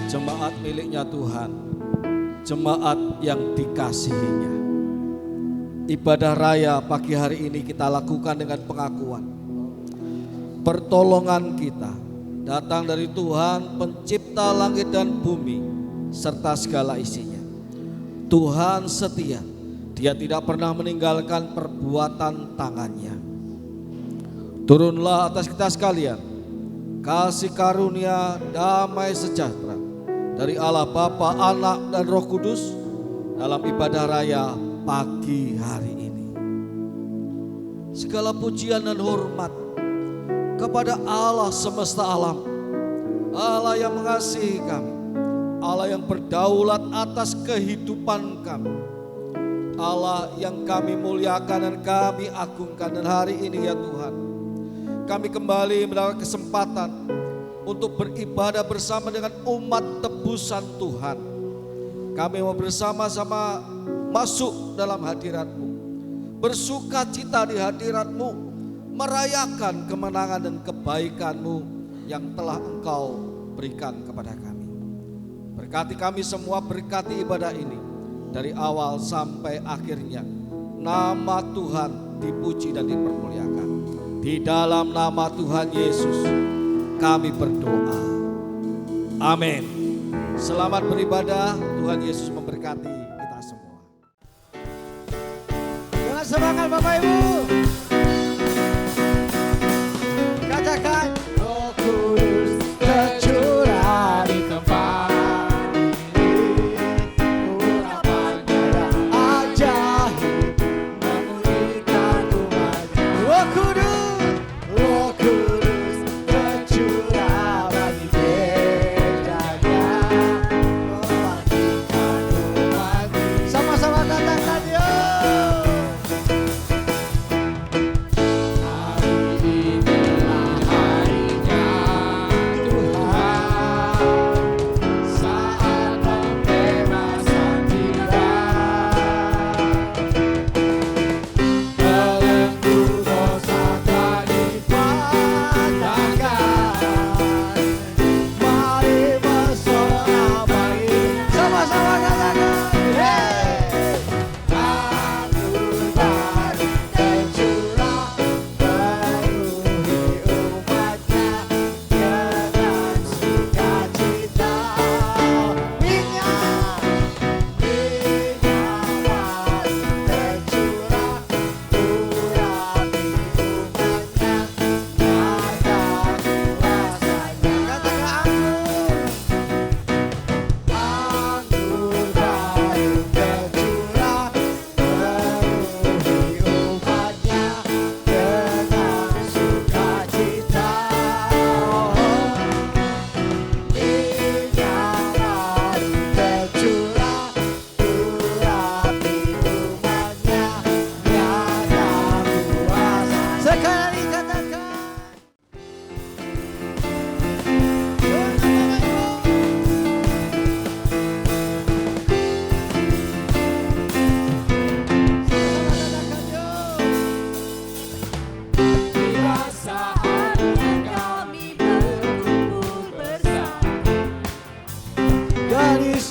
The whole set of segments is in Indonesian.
Jemaat miliknya Tuhan, jemaat yang dikasihinya. Ibadah raya pagi hari ini kita lakukan dengan pengakuan pertolongan kita datang dari Tuhan pencipta langit dan bumi serta segala isinya. Tuhan setia, Dia tidak pernah meninggalkan perbuatan tangannya. Turunlah atas kita sekalian kasih karunia damai sejahtera dari Allah Bapa, Anak dan Roh Kudus dalam ibadah raya pagi hari ini. Segala pujian dan hormat kepada Allah semesta alam, Allah yang mengasihi kami, Allah yang berdaulat atas kehidupan kami, Allah yang kami muliakan dan kami agungkan. Dan hari ini ya Tuhan, kami kembali mendapat kesempatan untuk beribadah bersama dengan umat tebusan Tuhan. Kami mau bersama-sama masuk dalam hadirat-Mu, bersuka cita di hadirat-Mu, merayakan kemenangan dan kebaikan-Mu yang telah Engkau berikan kepada kami. Berkati kami semua, berkati ibadah ini dari awal sampai akhirnya. Nama Tuhan dipuji dan dipermuliakan. Di dalam nama Tuhan Yesus kami berdoa. Amin. Selamat beribadah. Tuhan Yesus memberkati kita semua. Dengan semangat Bapak Ibu, katakan Roh Kudus tercurah di tempat ini, urapan darah ajaib memulihkan umat-Nya. Roh Kudus tercurah bagi bedanya, mematikan umat-Nya. Sama-sama katakan yo.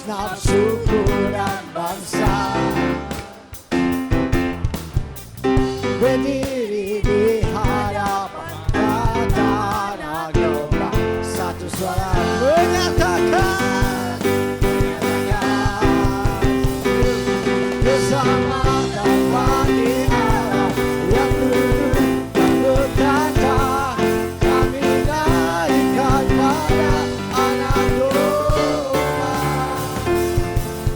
Nafsuku dan bangsa berdiri di hadapan tanah gelombang, satu suara menyatakan keselamatan bagi Allah yang duduk dan berkata, kami naikkan pada anak domba.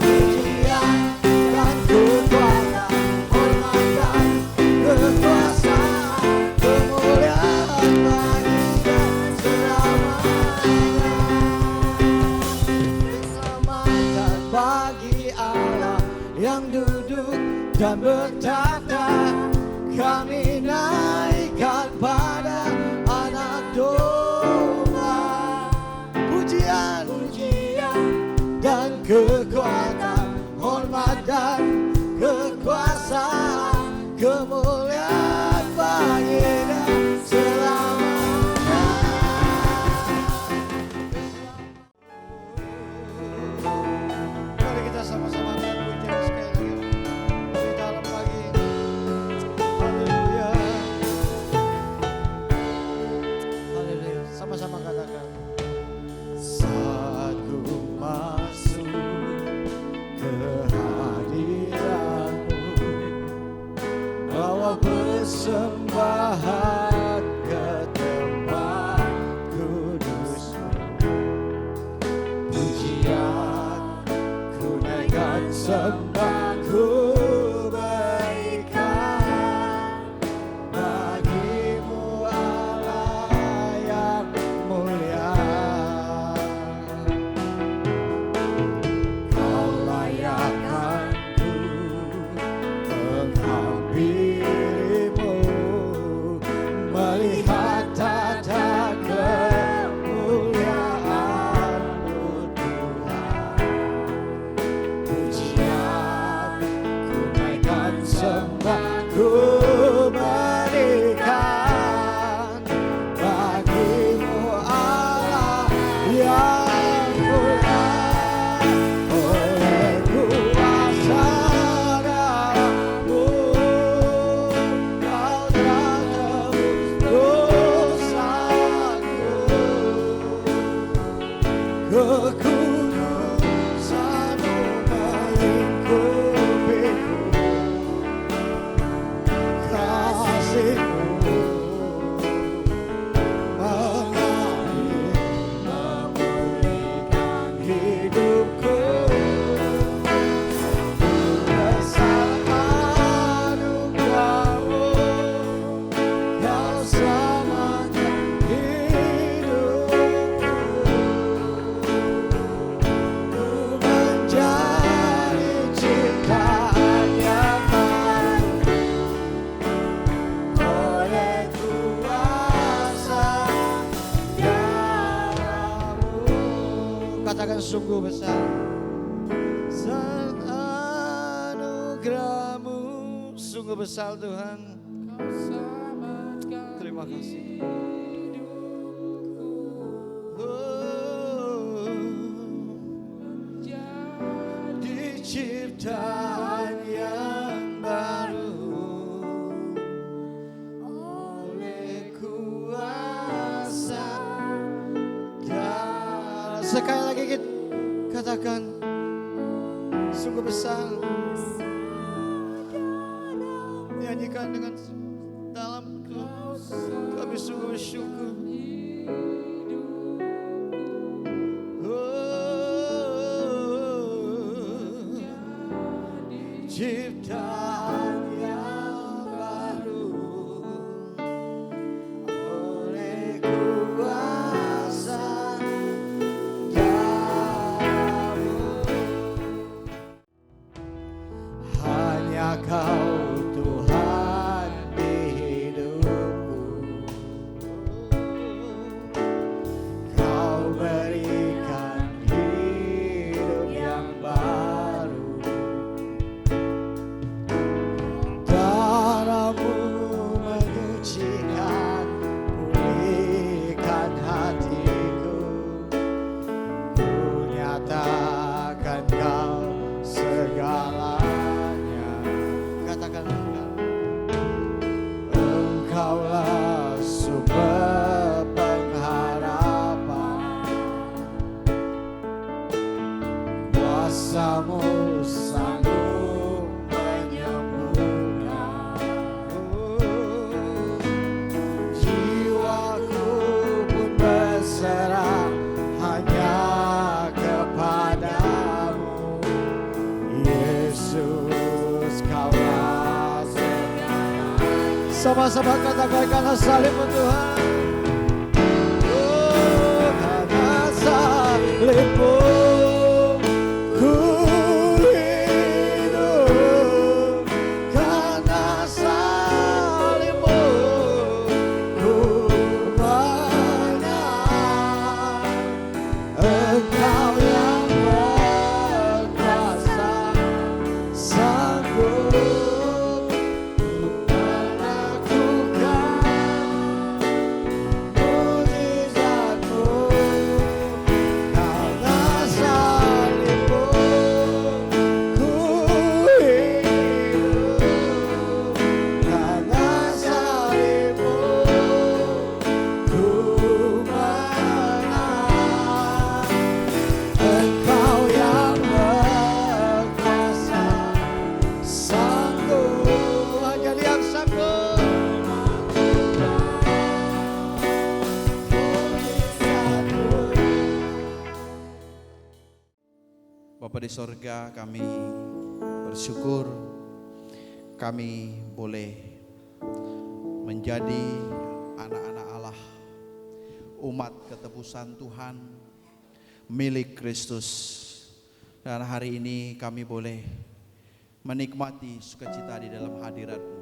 Pujian dan kekuatan, hormat dan kekuasaan, kemuliaan bagi Dia selamanya. Keselamatan bagi Allah yang duduk dan bertata, kami naikkan pada anak domba. Pujian dan kekuatan, hormat dan kekuasaan, kemuliaan bagi Dia selamanya. pujian ku naikkan, sembah ku berikan bagimu Allah yang mulia. Kau layakkan ku menghampirimu, melihat tata kemuliaan-Mu Tuhan. Pujian ku naikkan, sembah ku berikan bagimu Allah yang mulia. Oleh kuasa darah-Mu Kau telah tebus dosaku. Kekudusan-Mu melingkupiku, kasih-Mu mengalir memulihkan hidupku. Besar anugerah-Mu, Kau selamatkan hidupku. Ku menjadi ciptaan yang baru oleh kuasa darah-Mu. Katakan sungguh besar anugerah-Mu, sungguh besar Tuhan. Terima kasih. Diciptaan yang baru oleh kuasa darah. Sekali lagi kita katakan sungguh besar. Nyanyikan dengan dalam kami sungguh bersyukur. Ciptaan yang baru oleh kuasa darah-Mu. Hanya Kau Tuhan di hidupku, Kau berikan hidup yang baru. Darah-Mu menyucikan, pulihkan hatiku. Ku nyatakan Kau segalanya. Katakan Engkaulah sumber pengharapan. Kuasa-Mu sanggup menyembuhkan. Jiwaku pun berserah hanya kepadamu. Yesus, Kaulah segalanya. Sama-sama katakan karena salib-Mu Tuhan. Oh, karena salib-Mu ku hidup, karena salib-Mu ku menang. Engkau yang berkuasa, sanggup melakukan Bapa di sorga, kami bersyukur kami boleh menjadi anak-anak Allah, umat ketebusan Tuhan, milik Kristus. Dan hari ini kami boleh menikmati sukacita di dalam hadirat-Mu,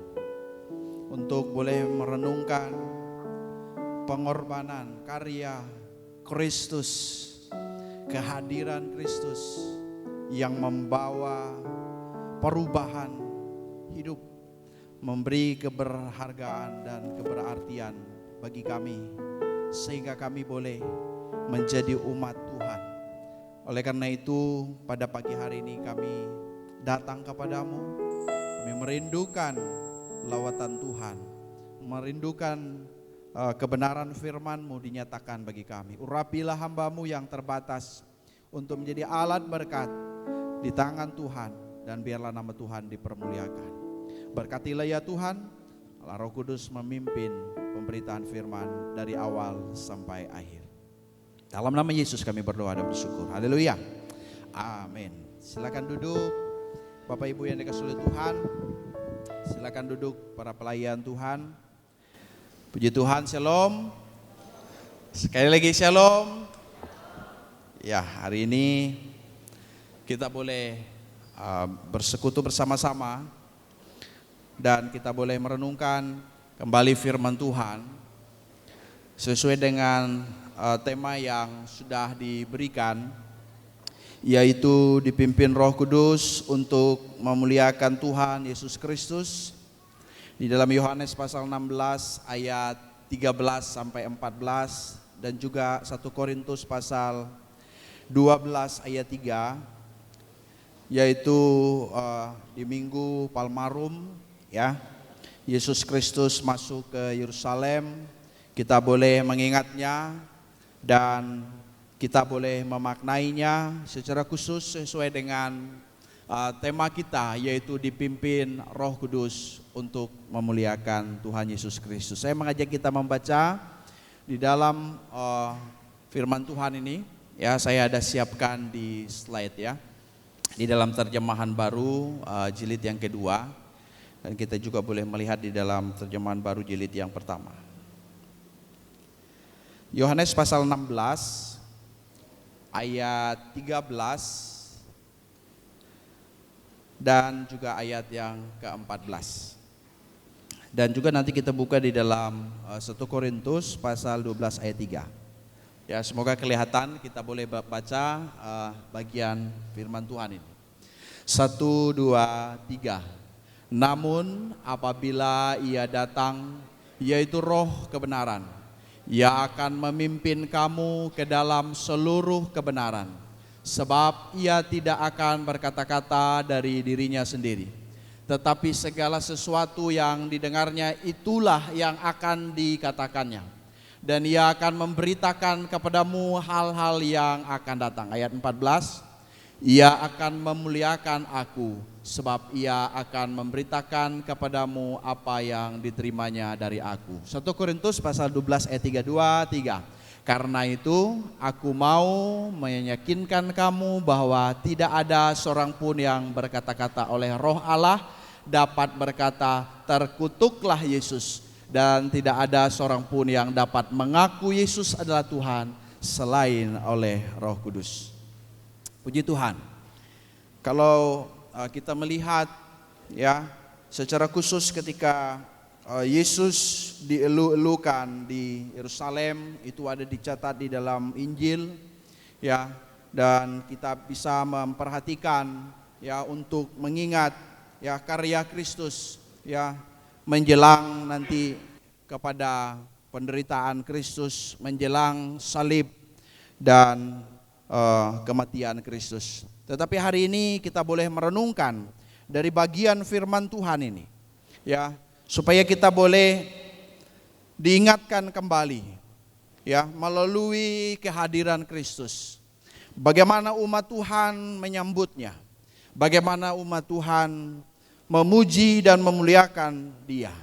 untuk boleh merenungkan pengorbanan karya Kristus, kehadiran Kristus yang membawa perubahan hidup, memberi keberhargaan dan keberartian bagi kami, sehingga kami boleh menjadi umat Tuhan. Oleh karena itu, pada pagi hari ini kami datang kepadamu, kami merindukan lawatan Tuhan, merindukan kebenaran firman-Mu dinyatakan bagi kami. Urapilah hamba-Mu yang terbatas untuk menjadi alat berkat di tangan Tuhan, dan biarlah nama Tuhan dipermuliakan. Berkatilah ya Tuhan, Allah Roh Kudus memimpin pemberitaan firman dari awal sampai akhir. Dalam nama Yesus kami berdoa dan bersyukur. Haleluya. Amin. Silakan duduk Bapak Ibu yang dikasihi oleh Tuhan. Silakan duduk para pelayan Tuhan. Puji Tuhan, shalom. Sekali lagi shalom. Ya, hari ini kita boleh bersekutu bersama-sama dan kita boleh merenungkan kembali firman Tuhan sesuai dengan tema yang sudah diberikan, yaitu dipimpin Roh Kudus untuk memuliakan Tuhan Yesus Kristus. Di dalam Yohanes pasal 16 ayat 13 sampai 14, dan juga 1 Korintus pasal 12 ayat 3, yaitu di Minggu Palmarum, ya, Yesus Kristus masuk ke Yerusalem. Kita boleh mengingatnya dan kita boleh memaknainya secara khusus sesuai dengan tema kita, yaitu dipimpin Roh Kudus untuk memuliakan Tuhan Yesus Kristus. Saya mengajak kita membaca di dalam firman Tuhan ini, ya, saya ada siapkan di slide, ya, di dalam terjemahan baru jilid yang kedua, dan kita juga boleh melihat di dalam terjemahan baru jilid yang pertama. Yohanes pasal 16 ayat 13 dan juga ayat yang ke-14. Dan juga nanti kita buka di dalam 1 Korintus pasal 12 ayat 3. Ya, semoga kelihatan, kita boleh baca bagian firman Tuhan ini. 1, 2, 3. Namun apabila Ia datang, yaitu Roh kebenaran, Ia akan memimpin kamu ke dalam seluruh kebenaran, sebab Ia tidak akan berkata-kata dari dirinya sendiri, tetapi segala sesuatu yang didengarnya itulah yang akan dikatakannya, dan Ia akan memberitakan kepadamu hal-hal yang akan datang. Ayat 14, Ia akan memuliakan aku, sebab Ia akan memberitakan kepadamu apa yang diterimanya dari aku. 1 Korintus pasal 12 ayat 32, 3. Karena itu aku mau meyakinkan kamu bahwa tidak ada seorang pun yang berkata-kata oleh Roh Allah dapat berkata terkutuklah Yesus, dan tidak ada seorang pun yang dapat mengaku Yesus adalah Tuhan selain oleh Roh Kudus. Puji Tuhan. Kalau kita melihat, ya, secara khusus ketika Yesus dielu-elukan di Yerusalem, itu ada dicatat di dalam Injil, ya, dan kita bisa memperhatikan, ya, untuk mengingat, ya, karya Kristus, ya, menjelang nanti kepada penderitaan Kristus, menjelang salib dan kematian Kristus. Tetapi hari ini kita boleh merenungkan dari bagian firman Tuhan ini, ya, supaya kita boleh diingatkan kembali, ya, melalui kehadiran Kristus, bagaimana umat Tuhan menyambutnya, bagaimana umat Tuhan memuji dan memuliakan Dia,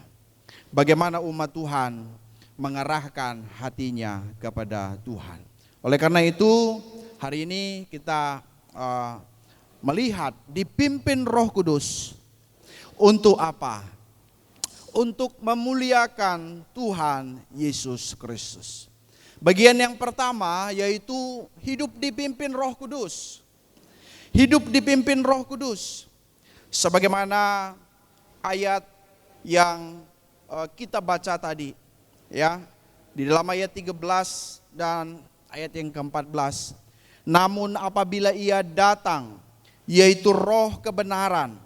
bagaimana umat Tuhan mengarahkan hatinya kepada Tuhan. Oleh karena itu, hari ini kita melihat dipimpin Roh Kudus. Untuk apa? Untuk memuliakan Tuhan Yesus Kristus. Bagian yang pertama yaitu hidup dipimpin Roh Kudus. Hidup dipimpin Roh Kudus. Sebagaimana ayat yang kita baca tadi, ya, di dalam ayat 13 dan ayat yang ke-14. Namun apabila Ia datang, yaitu Roh kebenaran,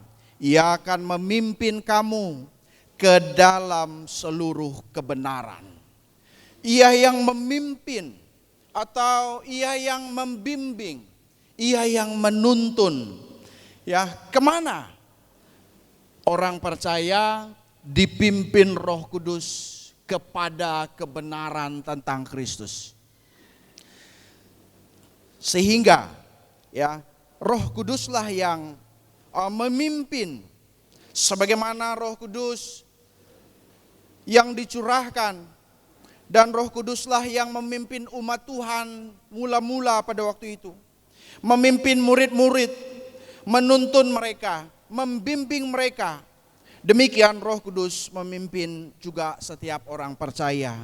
Ia akan memimpin kamu ke dalam seluruh kebenaran. Ia yang memimpin atau Ia yang membimbing, Ia yang menuntun. Ya, kemana? Orang percaya dipimpin Roh Kudus kepada kebenaran tentang Kristus. Sehingga ya, Roh Kuduslah yang memimpin, sebagaimana Roh Kudus yang dicurahkan, dan Roh Kuduslah yang memimpin umat Tuhan mula-mula pada waktu itu. Memimpin murid-murid, menuntun mereka, membimbing mereka. Demikian Roh Kudus memimpin juga setiap orang percaya.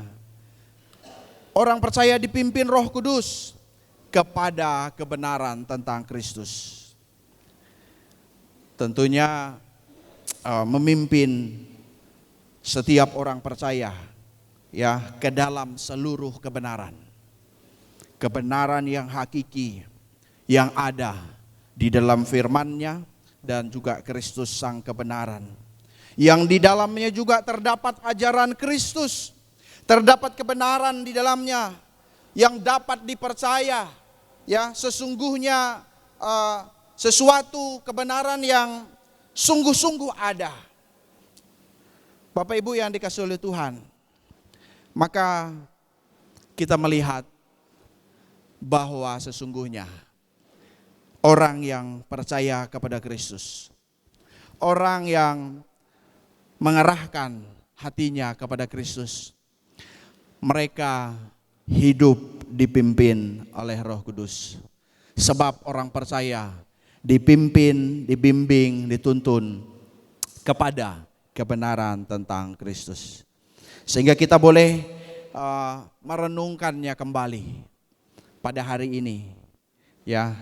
Orang percaya dipimpin Roh Kudus kepada kebenaran tentang Kristus. Tentunya memimpin setiap orang percaya ya ke dalam seluruh kebenaran. Kebenaran yang hakiki yang ada di dalam firman-Nya dan juga Kristus sang kebenaran. Yang di dalamnya juga terdapat ajaran Kristus, terdapat kebenaran di dalamnya yang dapat dipercaya. Ya, sesungguhnya sesuatu kebenaran yang sungguh-sungguh ada. Bapak Ibu yang dikasihi oleh Tuhan, maka kita melihat bahwa sesungguhnya orang yang percaya kepada Kristus, orang yang mengerahkan hatinya kepada Kristus, mereka hidup dipimpin oleh Roh Kudus. Sebab orang percaya dipimpin, dibimbing, dituntun kepada kebenaran tentang Kristus. Sehingga kita boleh merenungkannya kembali pada hari ini, ya,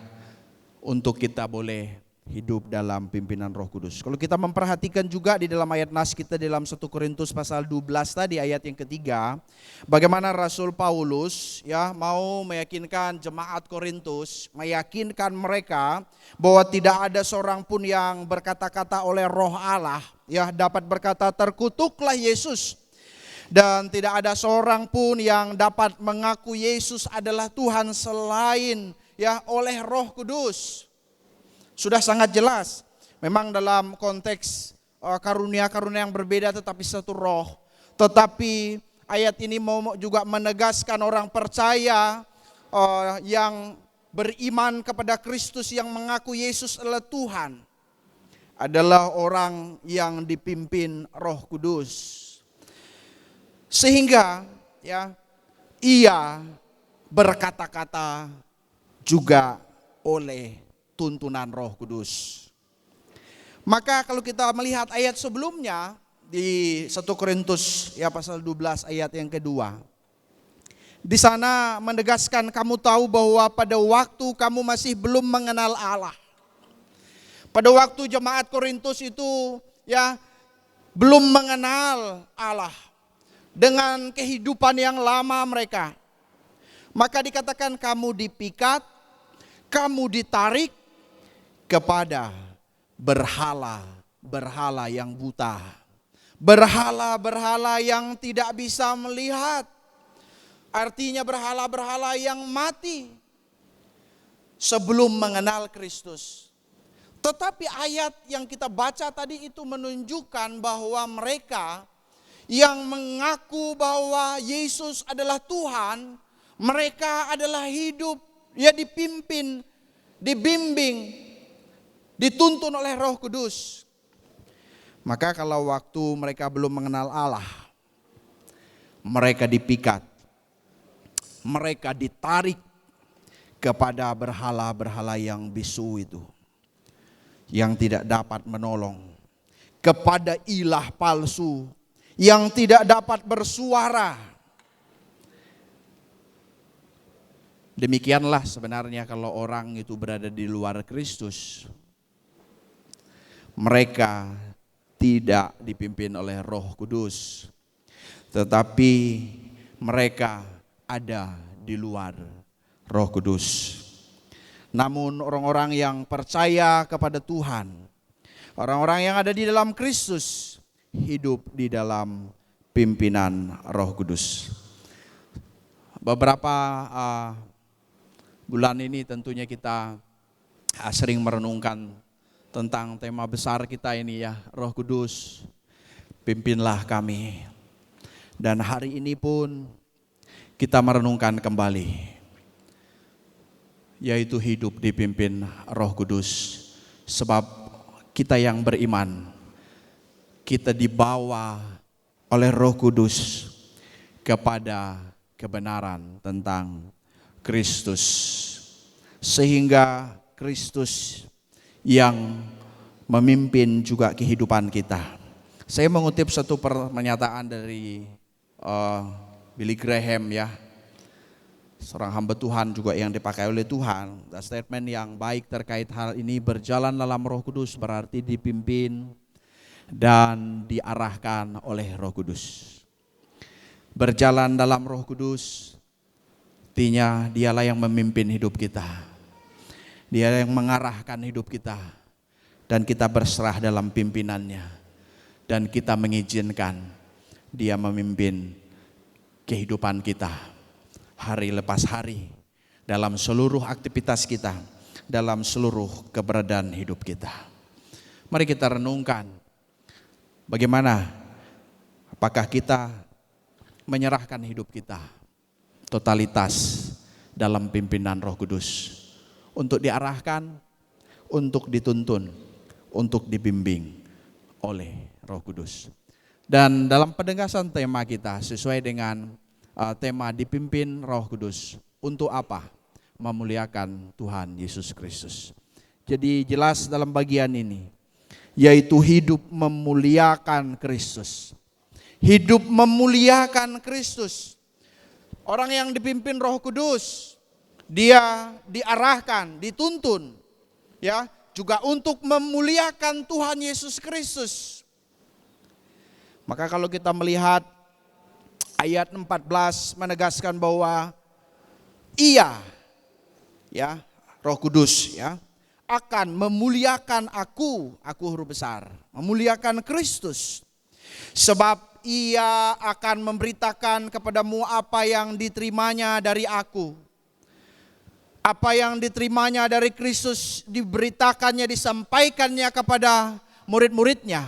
untuk kita boleh hidup dalam pimpinan Roh Kudus. Kalau kita memperhatikan juga di dalam ayat nas kita dalam 1 Korintus pasal 12 tadi ayat yang ketiga, bagaimana Rasul Paulus ya mau meyakinkan jemaat Korintus, meyakinkan mereka bahwa tidak ada seorang pun yang berkata-kata oleh Roh Allah ya dapat berkata terkutuklah Yesus, dan tidak ada seorang pun yang dapat mengaku Yesus adalah Tuhan selain ya oleh Roh Kudus. Sudah sangat jelas, memang dalam konteks karunia-karunia yang berbeda tetapi satu roh. Tetapi ayat ini mau juga menegaskan orang percaya yang beriman kepada Kristus, yang mengaku Yesus adalah Tuhan, adalah orang yang dipimpin Roh Kudus. Sehingga ya ia berkata-kata juga oleh tuntunan Roh Kudus. Maka kalau kita melihat ayat sebelumnya di 1 Korintus ya pasal 12 ayat yang kedua. Di sana menegaskan kamu tahu bahwa pada waktu kamu masih belum mengenal Allah. Pada waktu jemaat Korintus itu ya belum mengenal Allah dengan kehidupan yang lama mereka. Maka dikatakan kamu dipikat, kamu ditarik kepada berhala-berhala yang buta, berhala-berhala yang tidak bisa melihat, artinya berhala-berhala yang mati sebelum mengenal Kristus. Tetapi ayat yang kita baca tadi itu menunjukkan bahwa mereka yang mengaku bahwa Yesus adalah Tuhan, mereka adalah hidup ya dipimpin, dibimbing, dituntun oleh Roh Kudus. Maka kalau waktu mereka belum mengenal Allah, mereka dipikat, mereka ditarik kepada berhala-berhala yang bisu itu. yang tidak dapat menolong, kepada ilah palsu yang tidak dapat bersuara. Demikianlah sebenarnya kalau orang itu berada di luar Kristus. Mereka tidak dipimpin oleh Roh Kudus, tetapi mereka ada di luar Roh Kudus. Namun orang-orang yang percaya kepada Tuhan, orang-orang yang ada di dalam Kristus, hidup di dalam pimpinan Roh Kudus. Beberapa bulan ini tentunya kita sering merenungkan tentang tema besar kita ini ya, Roh Kudus, pimpinlah kami. Dan hari ini pun kita merenungkan kembali, yaitu hidup dipimpin Roh Kudus. Sebab kita yang beriman, kita dibawa oleh Roh Kudus kepada kebenaran tentang Kristus. Sehingga Kristus yang memimpin juga kehidupan kita. Saya mengutip satu pernyataan dari Billy Graham ya, seorang hamba Tuhan juga yang dipakai oleh Tuhan. Statement yang baik terkait hal ini, berjalan dalam Roh Kudus berarti dipimpin dan diarahkan oleh Roh Kudus. Berjalan dalam Roh Kudus artinya dialah yang memimpin hidup kita. Dia yang mengarahkan hidup kita, dan kita berserah dalam pimpinannya, dan kita mengizinkan dia memimpin kehidupan kita hari lepas hari, dalam seluruh aktivitas kita, dalam seluruh keberadaan hidup kita. Mari kita renungkan bagaimana, apakah kita menyerahkan hidup kita totalitas dalam pimpinan Roh Kudus, untuk diarahkan, untuk dituntun, untuk dibimbing oleh Roh Kudus. Dan dalam penegasan tema kita sesuai dengan tema dipimpin Roh Kudus, untuk apa? Memuliakan Tuhan Yesus Kristus. Jadi jelas dalam bagian ini, yaitu hidup memuliakan Kristus. Hidup memuliakan Kristus. Orang yang dipimpin Roh Kudus, dia diarahkan, dituntun, ya, juga untuk memuliakan Tuhan Yesus Kristus. Maka kalau kita melihat ayat 14 menegaskan bahwa Ia, ya, Roh Kudus, ya, akan memuliakan aku huruf besar, memuliakan Kristus. Sebab Ia akan memberitakan kepadamu apa yang diterimanya dari aku. Apa yang diterimanya dari Kristus diberitakannya, disampaikannya kepada murid-muridnya.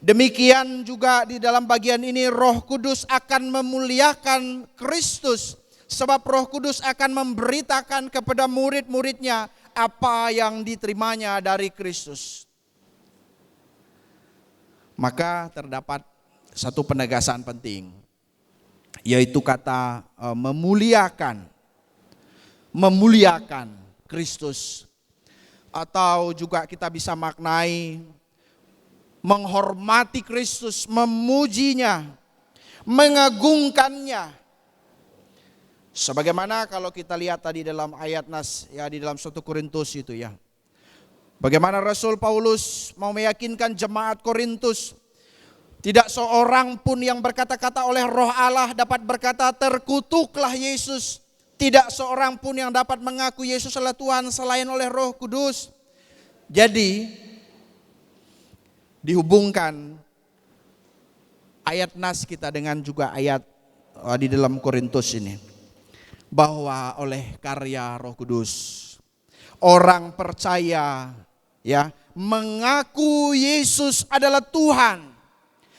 Demikian juga di dalam bagian ini Roh Kudus akan memuliakan Kristus. Sebab Roh Kudus akan memberitakan kepada murid-muridnya apa yang diterimanya dari Kristus. Maka terdapat satu penegasan penting, yaitu kata memuliakan. Memuliakan Kristus, atau juga kita bisa maknai menghormati Kristus, memujinya, mengagungkannya. Sebagaimana kalau kita lihat tadi dalam ayat nas ya, di dalam 1 Korintus itu ya. Bagaimana Rasul Paulus mau meyakinkan jemaat Korintus, tidak seorang pun yang berkata-kata oleh Roh Allah dapat berkata terkutuklah Yesus. Tidak seorang pun yang dapat mengaku Yesus adalah Tuhan selain oleh Roh Kudus. Jadi dihubungkan ayat nas kita dengan juga ayat di dalam Korintus ini, bahwa oleh karya Roh Kudus orang percaya ya mengaku Yesus adalah Tuhan.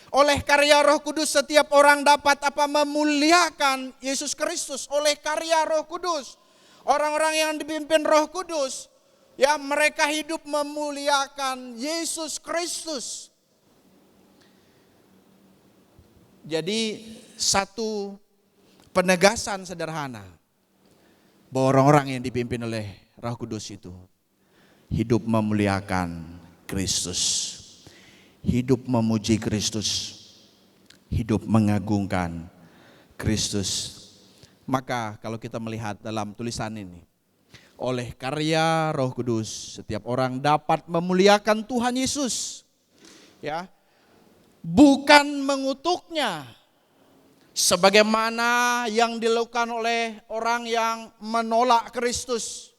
Oleh karya Roh Kudus setiap orang dapat memuliakan Yesus Kristus oleh karya Roh Kudus. Orang-orang yang dipimpin Roh Kudus ya, mereka hidup memuliakan Yesus Kristus. Jadi satu penegasan sederhana bahwa orang-orang yang dipimpin oleh Roh Kudus itu hidup memuliakan Kristus, hidup memuji Kristus, hidup mengagungkan Kristus. Maka kalau kita melihat dalam tulisan ini, oleh karya Roh Kudus setiap orang dapat memuliakan Tuhan Yesus, ya, bukan mengutuknya sebagaimana yang dilakukan oleh orang yang menolak Kristus.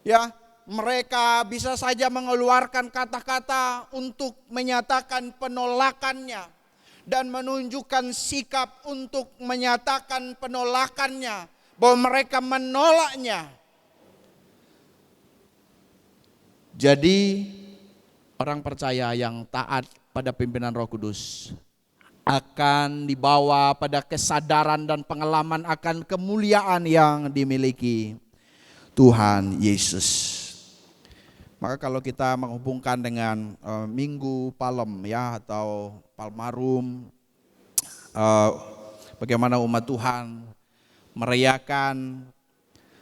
Ya, mereka bisa saja mengeluarkan kata-kata untuk menyatakan penolakannya dan menunjukkan sikap untuk menyatakan penolakannya, bahwa mereka menolaknya. Jadi orang percaya yang taat pada pimpinan Roh Kudus akan dibawa pada kesadaran dan pengalaman akan kemuliaan yang dimiliki Tuhan Yesus. Maka kalau kita menghubungkan dengan Minggu Palem, ya, atau Palmarum, bagaimana umat Tuhan merayakan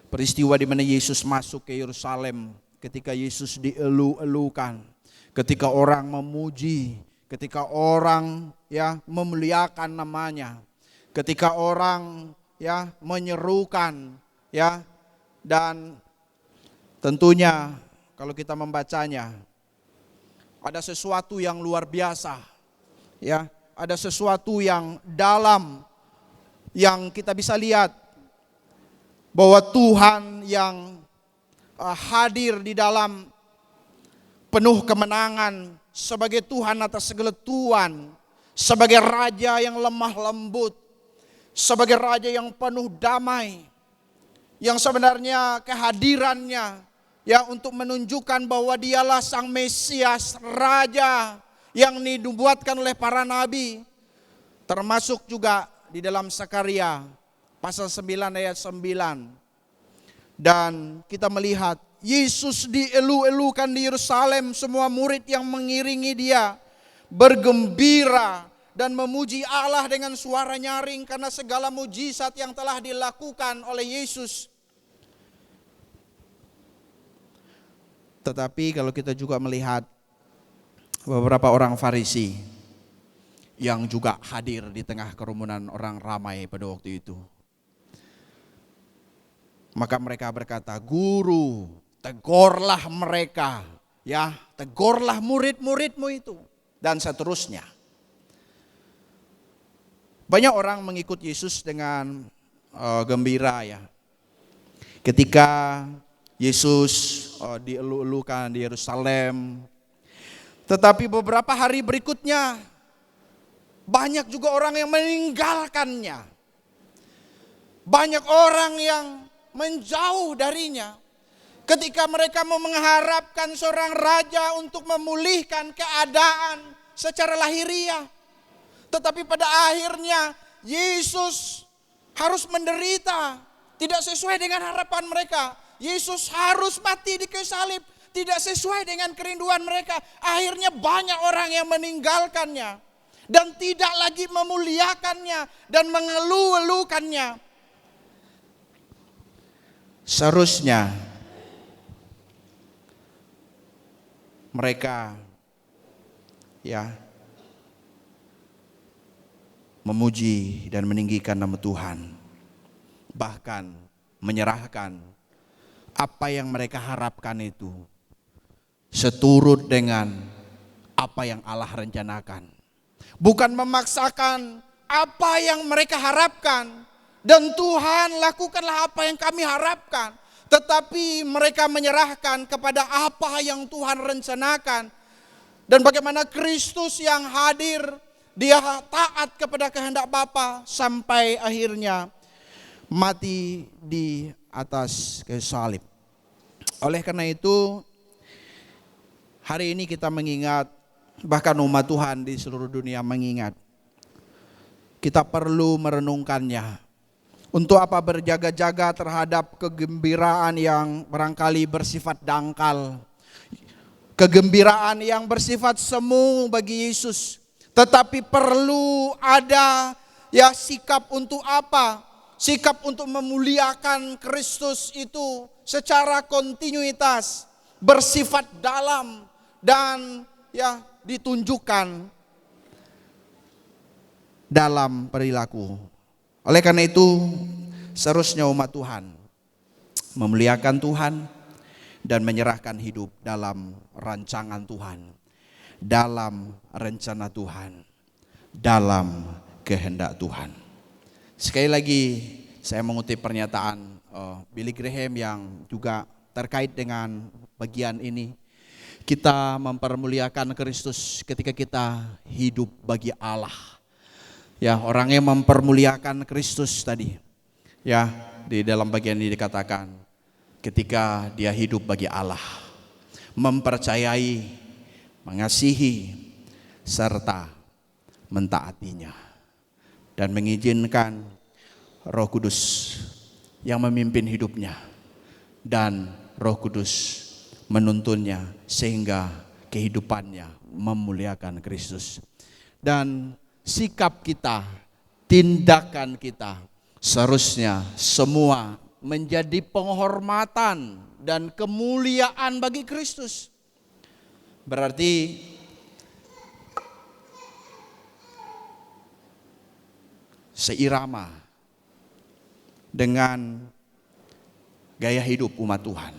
peristiwa di mana Yesus masuk ke Yerusalem, ketika Yesus dielu-elukan, ketika orang memuji, ketika orang, ya, memuliakan namanya, ketika orang, ya, menyerukan, ya, dan tentunya kalau kita membacanya, ada sesuatu yang luar biasa, ya, ada sesuatu yang dalam yang kita bisa lihat, bahwa Tuhan yang hadir di dalam penuh kemenangan sebagai Tuhan atas segala Tuhan, sebagai Raja yang lemah lembut, sebagai Raja yang penuh damai, yang sebenarnya kehadirannya, ya, untuk menunjukkan bahwa dialah Sang Mesias, Raja yang dinubuatkan oleh para nabi. Termasuk juga di dalam Sakaria pasal 9 ayat 9. Dan kita melihat Yesus dielu-elukan di Yerusalem, semua murid yang mengiringi dia bergembira dan memuji Allah dengan suara nyaring karena segala mujizat yang telah dilakukan oleh Yesus. Tetapi kalau kita juga melihat beberapa orang Farisi yang juga hadir di tengah kerumunan orang ramai pada waktu itu, maka mereka berkata, "Guru, tegurlah mereka, ya, tegurlah murid-muridmu itu," dan seterusnya. Banyak orang mengikut Yesus dengan gembira, ya, ketika Yesus dielu-elukan di Yerusalem. Tetapi beberapa hari berikutnya banyak juga orang yang meninggalkannya. Banyak orang yang menjauh darinya ketika mereka mau mengharapkan seorang raja untuk memulihkan keadaan secara lahiriah. Tetapi pada akhirnya Yesus harus menderita, tidak sesuai dengan harapan mereka. Yesus harus mati di kayu salib, tidak sesuai dengan kerinduan mereka. Akhirnya banyak orang yang meninggalkannya dan tidak lagi memuliakannya dan mengeluh-elukannya. Seharusnya mereka, ya, memuji dan meninggikan nama Tuhan, bahkan menyerahkan apa yang mereka harapkan itu seturut dengan apa yang Allah rencanakan. Bukan memaksakan apa yang mereka harapkan dan Tuhan lakukanlah apa yang kami harapkan, tetapi mereka menyerahkan kepada apa yang Tuhan rencanakan. Dan bagaimana Kristus yang hadir, dia taat kepada kehendak Bapa sampai akhirnya mati di atas kayu salib. Oleh karena itu, hari ini kita mengingat, bahkan umat Tuhan di seluruh dunia mengingat, kita perlu merenungkannya. Untuk apa berjaga-jaga terhadap kegembiraan yang barangkali bersifat dangkal, kegembiraan yang bersifat semu bagi Yesus, tetapi perlu ada, ya, sikap untuk apa? Sikap untuk memuliakan Kristus itu secara kontinuitas. bersifat dalam dan ya ditunjukkan dalam perilaku. Oleh karena itu seharusnya umat Tuhan memuliakan Tuhan dan menyerahkan hidup dalam rancangan Tuhan, dalam rencana Tuhan, dalam kehendak Tuhan. Sekali lagi saya mengutip pernyataan Billy Graham yang juga terkait dengan bagian ini. Kita mempermuliakan Kristus ketika kita hidup bagi Allah. Ya, orang yang mempermuliakan Kristus tadi. Ya, di dalam bagian ini dikatakan ketika dia hidup bagi Allah, mempercayai, mengasihi, serta mentaatinya, dan mengizinkan Roh Kudus yang memimpin hidupnya, dan Roh Kudus menuntunnya sehingga kehidupannya memuliakan Kristus. Dan sikap kita, tindakan kita seharusnya semua menjadi penghormatan dan kemuliaan bagi Kristus. Berarti seirama dengan gaya hidup umat Tuhan.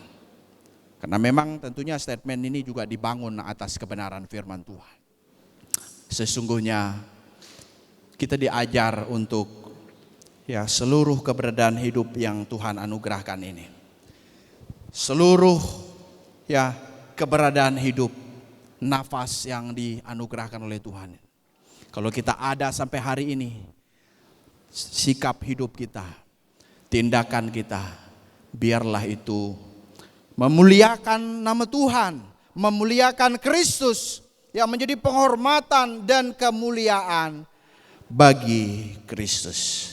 Karena memang tentunya statement ini juga dibangun atas kebenaran firman Tuhan. Sesungguhnya kita diajar untuk ya seluruh keberadaan hidup yang Tuhan anugerahkan ini. Seluruh ya keberadaan hidup, nafas yang dianugerahkan oleh Tuhan. Kalau kita ada sampai hari ini, sikap hidup kita, tindakan kita, biarlah itu memuliakan nama Tuhan, memuliakan Kristus yang menjadi penghormatan dan kemuliaan bagi Kristus.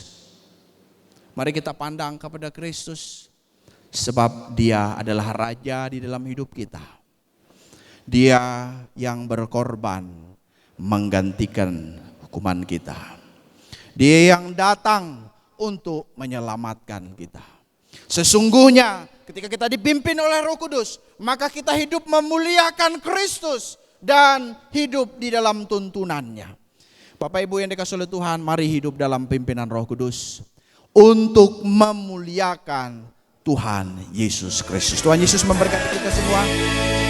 Mari kita pandang kepada Kristus, sebab Dia adalah Raja di dalam hidup kita. Dia yang berkorban menggantikan hukuman kita. Dia yang datang untuk menyelamatkan kita. Sesungguhnya ketika kita dipimpin oleh Roh Kudus, maka kita hidup memuliakan Kristus dan hidup di dalam tuntunannya. Bapak Ibu yang dikasihi oleh Tuhan, mari hidup dalam pimpinan Roh Kudus untuk memuliakan Tuhan Yesus Kristus. Tuhan Yesus memberkati kita semua.